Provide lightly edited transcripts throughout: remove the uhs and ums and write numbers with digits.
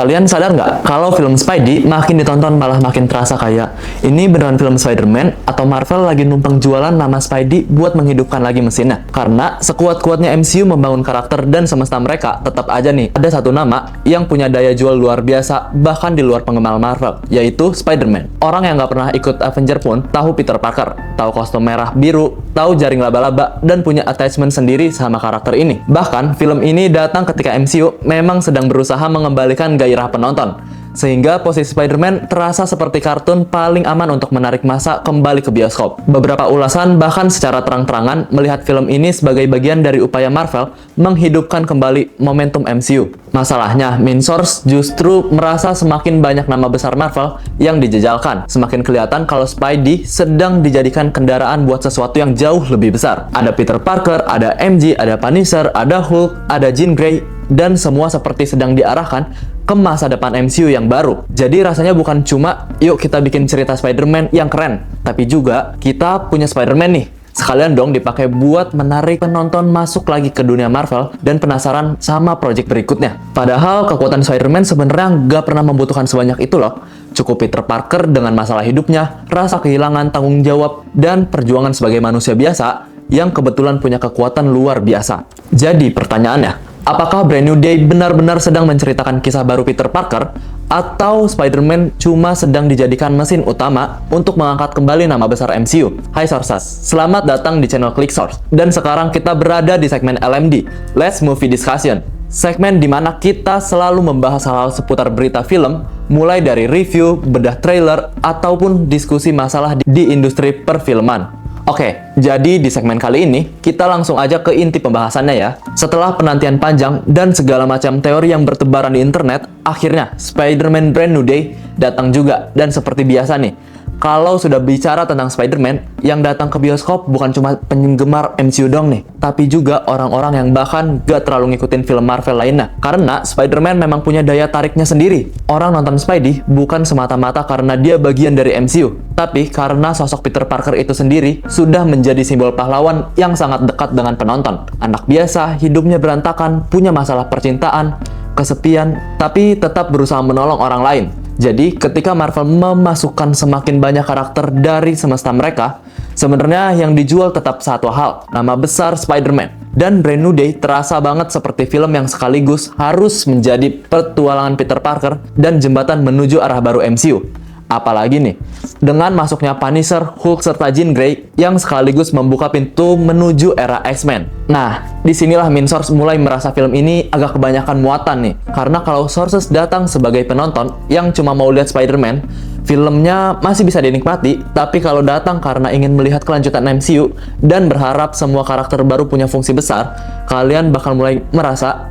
Kalian sadar nggak kalau film Spidey makin ditonton malah makin terasa kayak ini beneran film Spider-Man atau Marvel lagi numpang jualan nama Spidey buat menghidupkan lagi mesinnya? Karena sekuat-kuatnya MCU membangun karakter dan semesta mereka, tetap aja nih ada satu nama yang punya daya jual luar biasa bahkan di luar penggemar Marvel, yaitu Spider-Man. Orang yang nggak pernah ikut Avenger pun tahu Peter Parker, tahu kostum merah biru, tahu jaring laba-laba, dan punya attachment sendiri sama karakter ini. Bahkan film ini datang ketika MCU memang sedang berusaha mengembalikan gairah penonton, sehingga posisi Spider-Man terasa seperti kartun paling aman untuk menarik massa kembali ke bioskop. Beberapa ulasan bahkan secara terang-terangan melihat film ini sebagai bagian dari upaya Marvel menghidupkan kembali momentum MCU. Masalahnya, main source justru merasa semakin banyak nama besar Marvel yang dijejalkan. Semakin kelihatan kalau Spidey sedang dijadikan kendaraan buat sesuatu yang jauh lebih besar. Ada Peter Parker, ada MJ, ada Punisher, ada Hulk, ada Jean Grey, dan semua seperti sedang diarahkan ke masa depan MCU yang baru. Jadi rasanya bukan cuma yuk kita bikin cerita Spider-Man yang keren, tapi juga kita punya Spider-Man nih. Sekalian dong dipakai buat menarik penonton masuk lagi ke dunia Marvel dan penasaran sama project berikutnya. Padahal kekuatan Spider-Man sebenarnya nggak pernah membutuhkan sebanyak itu loh. Cukup Peter Parker dengan masalah hidupnya, rasa kehilangan tanggung jawab, dan perjuangan sebagai manusia biasa yang kebetulan punya kekuatan luar biasa. Jadi pertanyaannya, apakah Brand New Day benar-benar sedang menceritakan kisah baru Peter Parker, atau Spider-Man cuma sedang dijadikan mesin utama untuk mengangkat kembali nama besar MCU? Hai Sources, selamat datang di channel Click Source. Dan sekarang kita berada di segmen LMD, Let's Movie Discussion. Segmen dimana kita selalu membahas hal-hal seputar berita film, mulai dari review, bedah trailer, ataupun diskusi masalah di industri perfilman. Oke, jadi di segmen kali ini, kita langsung aja ke inti pembahasannya ya. Setelah penantian panjang dan segala macam teori yang bertebaran di internet, akhirnya Spider-Man Brand New Day datang juga. Dan seperti biasa nih, kalau sudah bicara tentang Spider-Man, yang datang ke bioskop bukan cuma penggemar MCU dong nih, tapi juga orang-orang yang bahkan gak terlalu ngikutin film Marvel lainnya. Karena Spider-Man memang punya daya tariknya sendiri. Orang nonton Spidey bukan semata-mata karena dia bagian dari MCU, tapi karena sosok Peter Parker itu sendiri sudah menjadi simbol pahlawan yang sangat dekat dengan penonton. Anak biasa, hidupnya berantakan, punya masalah percintaan, kesepian, tapi tetap berusaha menolong orang lain. Jadi, ketika Marvel memasukkan semakin banyak karakter dari semesta mereka, sebenarnya yang dijual tetap satu hal, nama besar Spider-Man. Dan Brand New Day terasa banget seperti film yang sekaligus harus menjadi petualangan Peter Parker dan jembatan menuju arah baru MCU. Apalagi nih, dengan masuknya Punisher, Hulk, serta Jean Grey yang sekaligus membuka pintu menuju era X-Men. Nah, disinilah main source mulai merasa film ini agak kebanyakan muatan nih. Karena kalau sources datang sebagai penonton yang cuma mau lihat Spider-Man, filmnya masih bisa dinikmati, tapi kalau datang karena ingin melihat kelanjutan MCU dan berharap semua karakter baru punya fungsi besar, kalian bakal mulai merasa,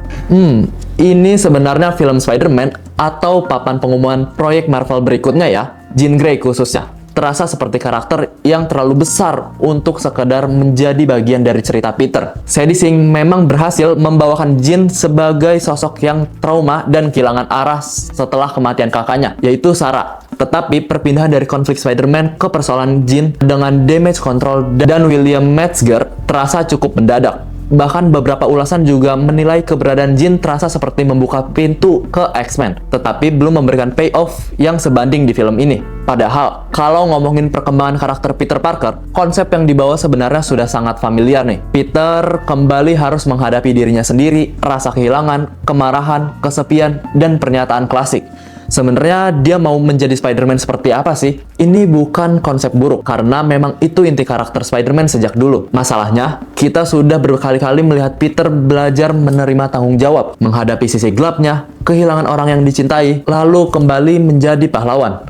ini sebenarnya film Spider-Man atau papan pengumuman proyek Marvel berikutnya ya. Jean Grey khususnya terasa seperti karakter yang terlalu besar untuk sekedar menjadi bagian dari cerita Peter. Sadie Sink memang berhasil membawakan Jean sebagai sosok yang trauma dan kehilangan arah setelah kematian kakaknya, yaitu Sarah. Tetapi perpindahan dari konflik Spider-Man ke persoalan Jean dengan damage control dan William Metzger terasa cukup mendadak. Bahkan beberapa ulasan juga menilai keberadaan Jean terasa seperti membuka pintu ke X-Men, tetapi belum memberikan payoff yang sebanding di film ini. Padahal, kalau ngomongin perkembangan karakter Peter Parker, konsep yang dibawa sebenarnya sudah sangat familiar nih. Peter kembali harus menghadapi dirinya sendiri, rasa kehilangan, kemarahan, kesepian, dan pernyataan klasik. Sebenarnya dia mau menjadi Spider-Man seperti apa sih? Ini bukan konsep buruk, karena memang itu inti karakter Spider-Man sejak dulu. Masalahnya, kita sudah berkali-kali melihat Peter belajar menerima tanggung jawab, menghadapi sisi gelapnya, kehilangan orang yang dicintai, lalu kembali menjadi pahlawan.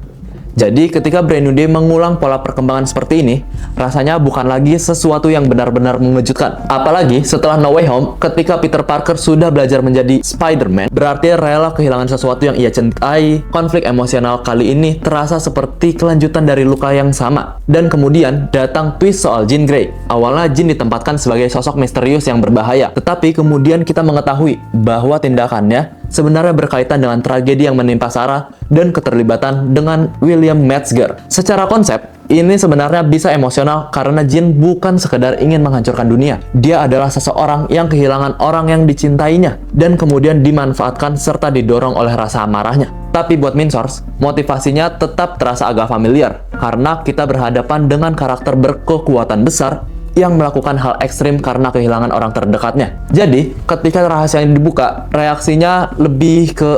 Jadi, ketika Brand New Day mengulang pola perkembangan seperti ini, rasanya bukan lagi sesuatu yang benar-benar mengejutkan. Apalagi setelah No Way Home, ketika Peter Parker sudah belajar menjadi Spider-Man, berarti rela kehilangan sesuatu yang ia cintai. Konflik emosional kali ini terasa seperti kelanjutan dari luka yang sama. Dan kemudian datang twist soal Jean Grey. Awalnya Jean ditempatkan sebagai sosok misterius yang berbahaya, tetapi kemudian kita mengetahui bahwa tindakannya sebenarnya berkaitan dengan tragedi yang menimpa Sarah dan keterlibatan dengan William Metzger. Secara konsep, ini sebenarnya bisa emosional karena Jin bukan sekedar ingin menghancurkan dunia. Dia adalah seseorang yang kehilangan orang yang dicintainya dan kemudian dimanfaatkan serta didorong oleh rasa amarahnya. Tapi buat Minsource, motivasinya tetap terasa agak familiar karena kita berhadapan dengan karakter berkekuatan besar yang melakukan hal ekstrim karena kehilangan orang terdekatnya. Jadi, ketika rahasia yang dibuka, reaksinya lebih ke,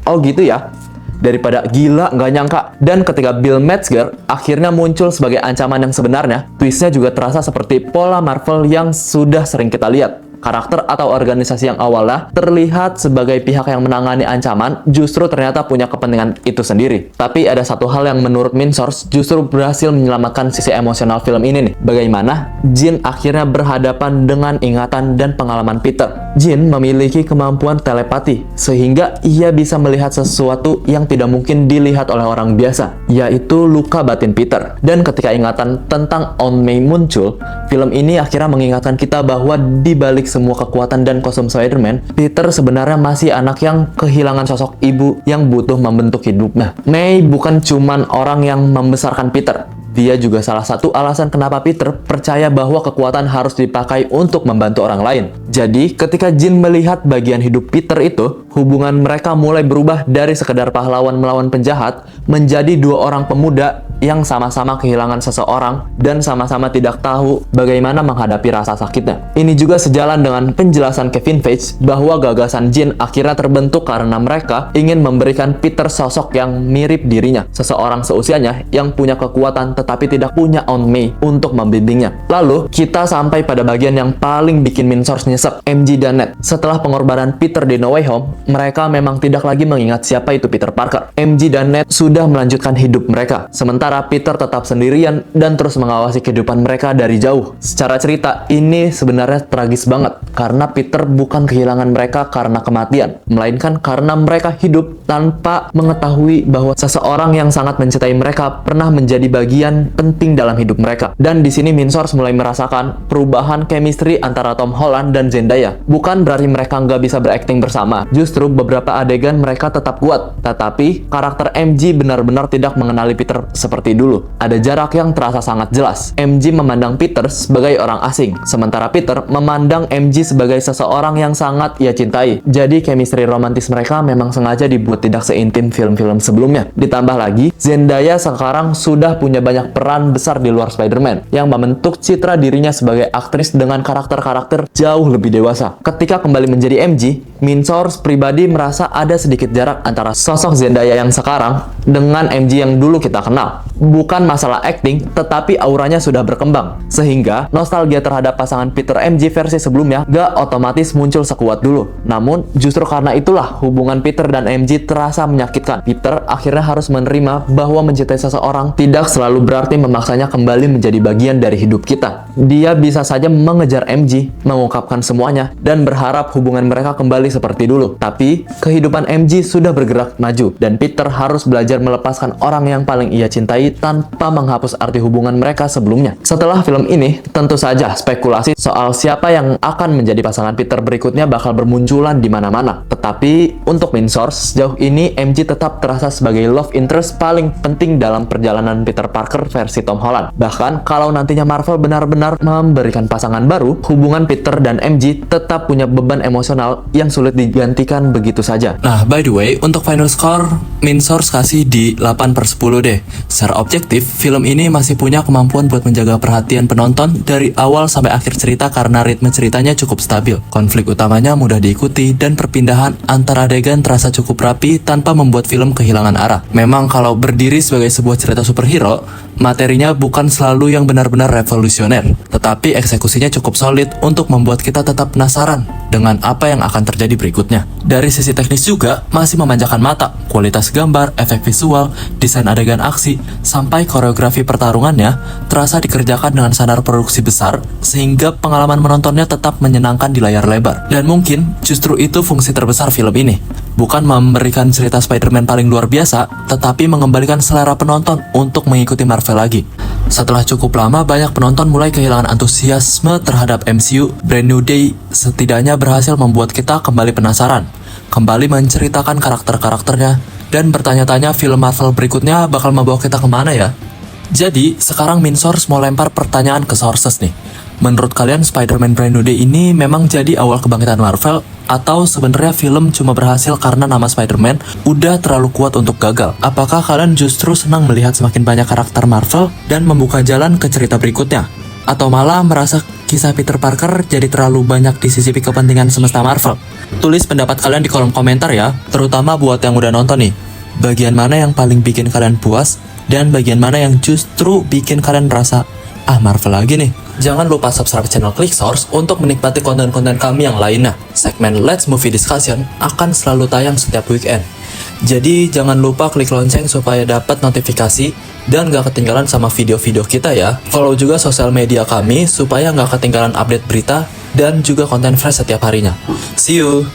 oh gitu ya, daripada gila nggak nyangka. Dan ketika Bill Metzger akhirnya muncul sebagai ancaman yang sebenarnya, twistnya juga terasa seperti pola Marvel yang sudah sering kita lihat. Karakter atau organisasi yang awalnya terlihat sebagai pihak yang menangani ancaman justru ternyata punya kepentingan itu sendiri. Tapi ada satu hal yang menurut Minsource justru berhasil menyelamatkan sisi emosional film ini nih. Bagaimana Jin akhirnya berhadapan dengan ingatan dan pengalaman Peter. Jin memiliki kemampuan telepati sehingga ia bisa melihat sesuatu yang tidak mungkin dilihat oleh orang biasa, yaitu luka batin Peter. Dan ketika ingatan tentang Aunt May muncul, film ini akhirnya mengingatkan kita bahwa di balik semua kekuatan dan kostum Spider-Man, Peter sebenarnya masih anak yang kehilangan sosok ibu yang butuh membentuk hidupnya. May bukan cuman orang yang membesarkan Peter. Dia juga salah satu alasan kenapa Peter percaya bahwa kekuatan harus dipakai untuk membantu orang lain. Jadi, ketika Jin melihat bagian hidup Peter itu, hubungan mereka mulai berubah dari sekedar pahlawan melawan penjahat menjadi dua orang pemuda yang sama-sama kehilangan seseorang dan sama-sama tidak tahu bagaimana menghadapi rasa sakitnya. Ini juga sejalan dengan penjelasan Kevin Feige bahwa gagasan Jin akhirnya terbentuk karena mereka ingin memberikan Peter sosok yang mirip dirinya, seseorang seusianya yang punya kekuatan tetapi tidak punya Aunt May untuk membimbingnya. Lalu, kita sampai pada bagian yang paling bikin Minsource nyesek, MJ dan Ned. Setelah pengorbanan Peter di No Way Home, mereka memang tidak lagi mengingat siapa itu Peter Parker. MJ dan Ned sudah melanjutkan hidup mereka, sementara Peter tetap sendirian dan terus mengawasi kehidupan mereka dari jauh. Secara cerita, ini sebenarnya tragis banget, karena Peter bukan kehilangan mereka karena kematian, melainkan karena mereka hidup tanpa mengetahui bahwa seseorang yang sangat mencintai mereka pernah menjadi bagian penting dalam hidup mereka. Dan di sini Minsource mulai merasakan perubahan chemistry antara Tom Holland dan Zendaya. Bukan berarti mereka nggak bisa berakting bersama. Justru beberapa adegan mereka tetap kuat. Tetapi karakter MJ benar-benar tidak mengenali Peter seperti dulu. Ada jarak yang terasa sangat jelas. MJ memandang Peter sebagai orang asing, sementara Peter memandang MJ sebagai seseorang yang sangat ia cintai. Jadi chemistry romantis mereka memang sengaja dibuat tidak seintim film-film sebelumnya. Ditambah lagi, Zendaya sekarang sudah punya banyak peran besar di luar Spider-Man yang membentuk citra dirinya sebagai aktris dengan karakter-karakter jauh lebih dewasa. Ketika kembali menjadi MJ, Minsource pribadi merasa ada sedikit jarak antara sosok Zendaya yang sekarang dengan MJ yang dulu kita kenal. Bukan masalah acting, tetapi auranya sudah berkembang, sehingga nostalgia terhadap pasangan Peter MJ versi sebelumnya gak otomatis muncul sekuat dulu. Namun, justru karena itulah hubungan Peter dan MJ terasa menyakitkan. Peter akhirnya harus menerima bahwa mencintai seseorang tidak selalu berarti memaksanya kembali menjadi bagian dari hidup kita. Dia bisa saja mengejar MJ, mengungkapkan semuanya, dan berharap hubungan mereka kembali seperti dulu. Tapi, kehidupan MJ sudah bergerak maju, dan Peter harus belajar melepaskan orang yang paling ia cintai tanpa menghapus arti hubungan mereka sebelumnya. Setelah film ini, tentu saja spekulasi soal siapa yang akan menjadi pasangan Peter berikutnya bakal bermunculan di mana-mana. Tetapi, untuk Minsource, sejauh ini MJ tetap terasa sebagai love interest paling penting dalam perjalanan Peter Parker versi Tom Holland. Bahkan, kalau nantinya Marvel benar-benar memberikan pasangan baru, hubungan Peter dan MJ tetap punya beban emosional yang sulit digantikan begitu saja. Nah, by the way, untuk final score, Minsource kasih di 8/10 deh. Secara objektif, film ini masih punya kemampuan buat menjaga perhatian penonton dari awal sampai akhir cerita karena ritme ceritanya cukup stabil. Konflik utamanya mudah diikuti dan perpindahan antara adegan terasa cukup rapi tanpa membuat film kehilangan arah. Memang kalau berdiri sebagai sebuah cerita superhero, materinya bukan selalu yang benar-benar revolusioner, tetapi eksekusinya cukup solid untuk membuat kita tetap penasaran dengan apa yang akan terjadi berikutnya. Dari sisi teknis juga masih memanjakan mata, kualitas gambar, efek visual, desain adegan aksi, sampai koreografi pertarungannya terasa dikerjakan dengan standar produksi besar sehingga pengalaman menontonnya tetap menyenangkan di layar lebar. Dan mungkin justru itu fungsi terbesar film ini. Bukan memberikan cerita Spider-Man paling luar biasa, tetapi mengembalikan selera penonton untuk mengikuti Marvel lagi. Setelah cukup lama, banyak penonton mulai kehilangan antusiasme terhadap MCU. Brand New Day setidaknya berhasil membuat kita kembali penasaran. kembali menceritakan karakter-karakternya, dan bertanya-tanya film Marvel berikutnya bakal membawa kita kemana ya. Jadi, sekarang Min Source mau lempar pertanyaan ke sources nih. Menurut kalian Spider-Man Brand New Day ini memang jadi awal kebangkitan Marvel, atau sebenarnya film cuma berhasil karena nama Spider-Man udah terlalu kuat untuk gagal? Apakah kalian justru senang melihat semakin banyak karakter Marvel dan membuka jalan ke cerita berikutnya? Atau malah merasa kisah Peter Parker jadi terlalu banyak disisipi kepentingan semesta Marvel? Tulis pendapat kalian di kolom komentar ya, terutama buat yang udah nonton nih. Bagian mana yang paling bikin kalian puas, dan bagian mana yang justru bikin kalian merasa, Marvel lagi nih. Jangan lupa subscribe channel Click Source untuk menikmati konten-konten kami yang lainnya. Segmen Let's Movie Discussion akan selalu tayang setiap weekend. Jadi jangan lupa klik lonceng supaya dapat notifikasi dan gak ketinggalan sama video-video kita ya. Follow juga sosial media kami supaya gak ketinggalan update berita dan juga konten fresh setiap harinya. See you!